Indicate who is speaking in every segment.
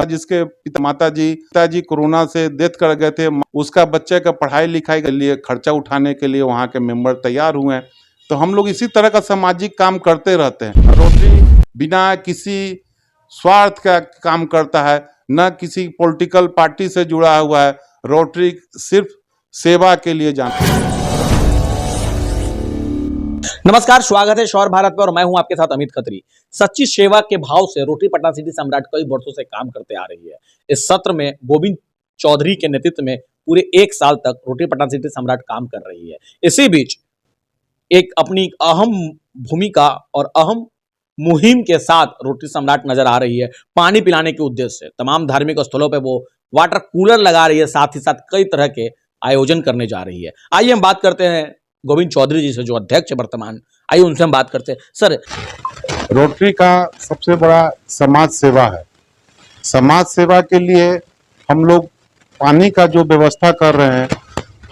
Speaker 1: जिसके पिताजी कोरोना से डेथ कर गए थे, उसका बच्चे का पढ़ाई लिखाई के लिए खर्चा उठाने के लिए वहाँ के मेंबर तैयार हुए हैं। तो हम लोग इसी तरह का सामाजिक काम करते रहते हैं। रोटरी बिना किसी स्वार्थ का काम करता है, न किसी पॉलिटिकल पार्टी से जुड़ा हुआ है। रोटरी सिर्फ सेवा के लिए जानते हैं।
Speaker 2: नमस्कार, स्वागत है शौर भारत पर और मैं हूं आपके साथ अमित खत्री। सच्ची सेवा के भाव से रोटरी पटना सिटी सम्राट कई वर्षों से काम करते आ रही है। इस सत्र में गोविंद चौधरी के नेतृत्व में पूरे 1 साल तक रोटरी पटना सिटी सम्राट काम कर रही है। इसी बीच एक अपनी अहम भूमिका और अहम मुहिम के साथ रोटरी सम्राट नजर आ रही है। पानी पिलाने के उद्देश्य से तमाम धार्मिक स्थलों पर वो वाटर कूलर लगा रही है, साथ ही साथ कई तरह के आयोजन करने जा रही है। आइए हम बात करते हैं गोविंद चौधरी जी से, जो अध्यक्ष है वर्तमान। आइए उनसे हम बात करते हैं। सर,
Speaker 1: रोटरी का सबसे बड़ा समाज सेवा है। समाज सेवा के लिए हम लोग पानी का जो व्यवस्था कर रहे हैं,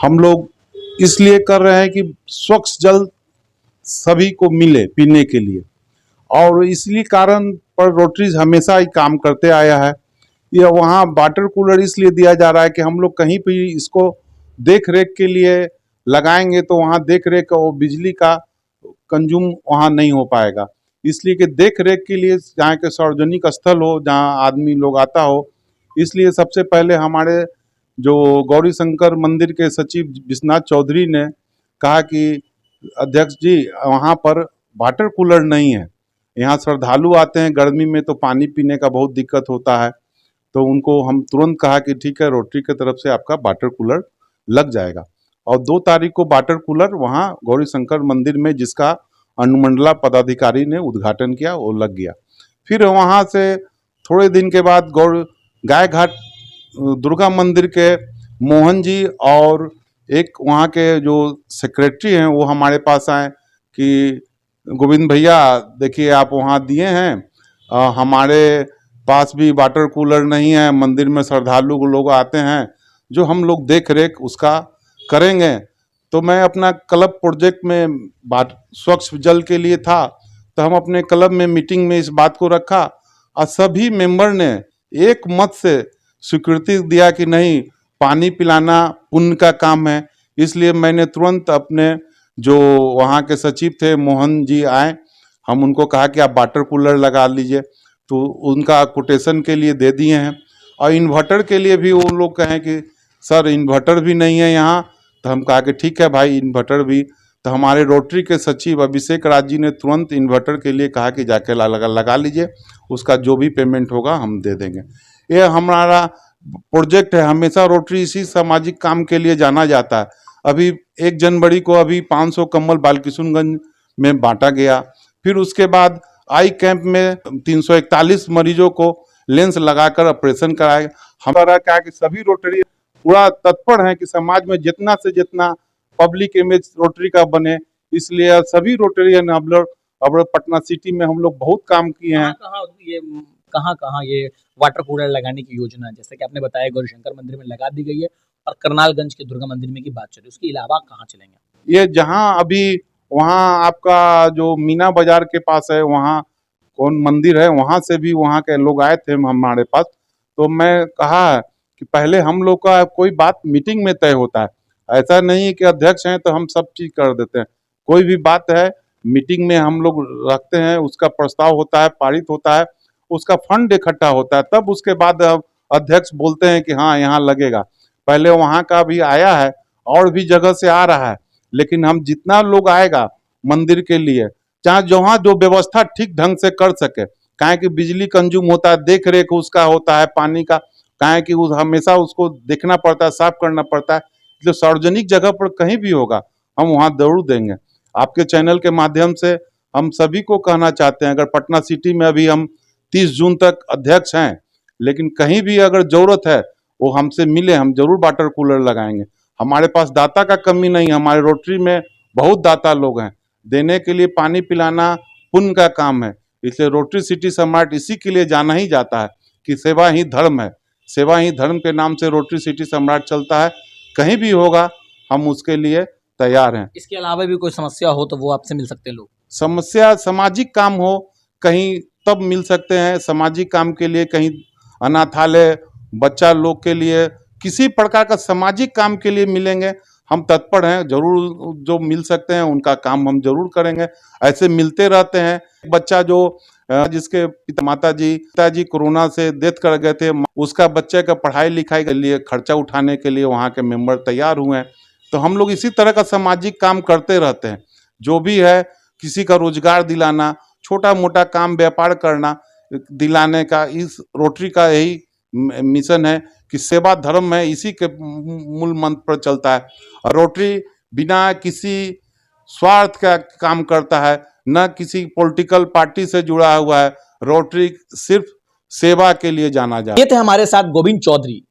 Speaker 1: हम लोग इसलिए कर रहे हैं कि स्वच्छ जल सभी को मिले पीने के लिए, और इसलिए कारण पर रोटरी हमेशा ही काम करते आया है। ये वहाँ वाटर कूलर इसलिए दिया जा रहा है कि हम लोग कहीं भी इसको देख रेख के लिए लगाएंगे तो वहाँ देख रेख और बिजली का कंज्यूम वहाँ नहीं हो पाएगा। इसलिए कि देख रेख के लिए जहाँ के सार्वजनिक स्थल हो, जहाँ आदमी लोग आता हो, इसलिए सबसे पहले हमारे जो गौरी शंकर मंदिर के सचिव विश्वनाथ चौधरी ने कहा कि अध्यक्ष जी, वहाँ पर वाटर कूलर नहीं है। यहाँ श्रद्धालु आते हैं, गर्मी में तो पानी पीने का बहुत दिक्कत होता है। तो उनको हम तुरंत कहा कि ठीक है, रोटरी की तरफ से आपका वाटर कूलर लग जाएगा। और 2 तारीख को वाटर कूलर वहाँ गौरी शंकर मंदिर में, जिसका अनुमंडला पदाधिकारी ने उद्घाटन किया, वो लग गया। फिर वहाँ से थोड़े दिन के बाद गाय घाट दुर्गा मंदिर के मोहन जी और एक वहाँ के जो सेक्रेटरी हैं, वो हमारे पास आए कि गोविंद भैया देखिए, आप वहाँ दिए हैं, हमारे पास भी वाटर कूलर नहीं है, मंदिर में श्रद्धालु लोग आते हैं, जो हम लोग देख रेख उसका करेंगे। तो मैं अपना क्लब प्रोजेक्ट में स्वच्छ जल के लिए था, तो हम अपने क्लब में मीटिंग में इस बात को रखा और सभी मेंबर ने एक मत से स्वीकृति दिया कि नहीं, पानी पिलाना पुण्य का काम है। इसलिए मैंने तुरंत अपने जो वहाँ के सचिव थे मोहन जी आए, हम उनको कहा कि आप वाटर कूलर लगा लीजिए, तो उनका कोटेशन के लिए दे दिए हैं। और इन्वर्टर के लिए भी वो लोग कहें कि सर इन्वर्टर भी नहीं है यहाँ, तो हम कहा कि ठीक है भाई, इन्वर्टर भी। तो हमारे रोटरी के सचिव अभिषेक राज जी ने तुरंत इन्वर्टर के लिए कहा कि जाके लगा लीजिए, उसका जो भी पेमेंट होगा हम दे देंगे। ये हमारा प्रोजेक्ट है। हमेशा रोटरी इसी सामाजिक काम के लिए जाना जाता है। अभी 1 जनवरी को अभी 500 कंबल बालकिशुनगंज में बांटा गया। फिर उसके बाद आई कैंप में 341 मरीजों को लेंस लगाकर ऑपरेशन कराया। हमारा क्या कि सभी रोटरी पूरा तत्पर हैं कि समाज में जितना से जितना पब्लिक इमेज रोटरी का बने। इसलिए सभी रोटरियन अब पटना सिटी में हम लोग बहुत काम किए हैं।
Speaker 2: कहाँ ये वाटर कूलर लगाने की योजना है? जैसे कि आपने बताया गौरीशंकर मंदिर में लगा दी गई है और करनालगंज के दुर्गा मंदिर में की बात चल रही है, उसके अलावा कहाँ चलेंगे?
Speaker 1: ये जहाँ अभी वहाँ आपका जो मीना बाजार के पास है, वहाँ कौन मंदिर है, वहाँ से भी वहाँ के लोग आए थे हमारे पास। तो मैं कहा कि पहले हम लोग का कोई बात मीटिंग में तय होता है, ऐसा नहीं कि अध्यक्ष हैं तो हम सब चीज कर देते हैं। कोई भी बात है मीटिंग में हम लोग रखते हैं, उसका प्रस्ताव होता है, पारित होता है, उसका फंड इकट्ठा होता है, तब उसके बाद अध्यक्ष बोलते हैं कि हाँ यहाँ लगेगा। पहले वहाँ का भी आया है और भी जगह से आ रहा है, लेकिन हम जितना लोग आएगा मंदिर के लिए, चाहे जहाँ जो व्यवस्था ठीक ढंग से कर सके, काहे कि बिजली कंज्यूम होता है, देख रेख उसका होता है, पानी का काहे कि हमेशा उसको देखना पड़ता है, साफ करना पड़ता है। इसलिए सार्वजनिक जगह पर कहीं भी होगा हम वहाँ जरूर देंगे। आपके चैनल के माध्यम से हम सभी को कहना चाहते हैं, अगर पटना सिटी में अभी हम 30 जून तक अध्यक्ष हैं, लेकिन कहीं भी अगर जरूरत है वो हमसे मिले, हम जरूर वाटर कूलर लगाएंगे। हमारे पास दाता का कमी नहीं है, हमारे रोटरी में बहुत दाता लोग हैं, देने के लिए पानी पिलाना पुण्य का काम है। इसलिए रोटरी सिटी सम्राट इसी के लिए जाना ही जाता है कि सेवा ही धर्म है। सेवा ही धर्म के नाम से रोटरी सिटी सम्राट चलता है। कहीं भी होगा हम उसके लिए तैयार हैं।
Speaker 2: इसके अलावा भी कोई समस्या हो तो वो आपसे मिल सकते हैं लोग?
Speaker 1: समस्या सामाजिक काम हो कहीं तब मिल सकते हैं। सामाजिक काम के लिए कहीं अनाथालय, बच्चा लोग के लिए किसी प्रकार का सामाजिक काम के लिए मिलेंगे, हम तत्पर हैं। जरूर जो मिल सकते हैं उनका काम हम जरूर करेंगे। ऐसे मिलते रहते हैं। बच्चा जो जिसके पिताजी कोरोना से डेथ कर गए थे, उसका बच्चे का पढ़ाई लिखाई के लिए खर्चा उठाने के लिए वहाँ के मेंबर तैयार हुए हैं। तो हम लोग इसी तरह का सामाजिक काम करते रहते हैं। जो भी है, किसी का रोजगार दिलाना, छोटा मोटा काम व्यापार करना दिलाने का, इस रोटरी का यही मिशन है कि सेवा धर्म है, इसी के मूल मंत्र पर चलता है। और रोटरी बिना किसी स्वार्थ का काम करता है, न किसी पॉलिटिकल पार्टी से जुड़ा हुआ है। रोटरी सिर्फ सेवा के लिए जाना जाता है।
Speaker 2: ये थे हमारे साथ गोविंद चौधरी,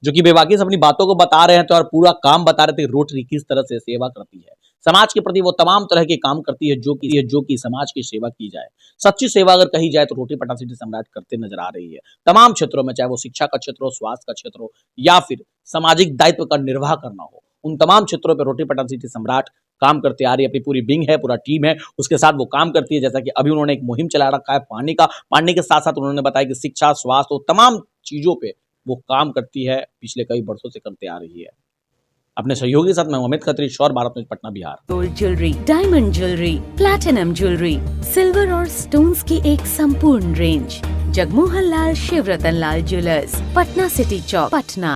Speaker 2: जो कि बेबाकी से अपनी बातों को बता रहे हैं तो और पूरा काम बता रहे थे रोटरी किस तरह से सेवा करती है। समाज के प्रति वो तमाम तरह के काम करती है जो कि समाज की सेवा की जाए। सच्ची सेवा अगर कही जाए तो रोटरी पटना सिटी सम्राट करते नजर आ रही है तमाम क्षेत्रों में, चाहे वो शिक्षा का क्षेत्र हो, स्वास्थ्य का क्षेत्र हो, या फिर सामाजिक दायित्व का निर्वाह करना हो। उन तमाम क्षेत्रों पर रोटरी पटना सिटी सम्राट काम करते आ रही है। अपनी पूरी विंग है, पूरा टीम है, उसके साथ वो काम करती है। जैसा कि अभी उन्होंने एक मुहिम चला रखा है पानी के साथ साथ उन्होंने बताया कि शिक्षा, स्वास्थ्य और तमाम चीजों पे वो काम करती है, पिछले कई वर्षों से करते आ रही है। अपने सहयोगी के साथ मैं अमित खत्री, शौर Bharat news, Patna, Bihar.
Speaker 3: Gold jewellery, diamond jewellery, platinum jewellery, silver और स्टोन्स की एक संपूर्ण range. Jagmohan Lal Shivratan Lal jewellers, Patna city Chowk, Patna.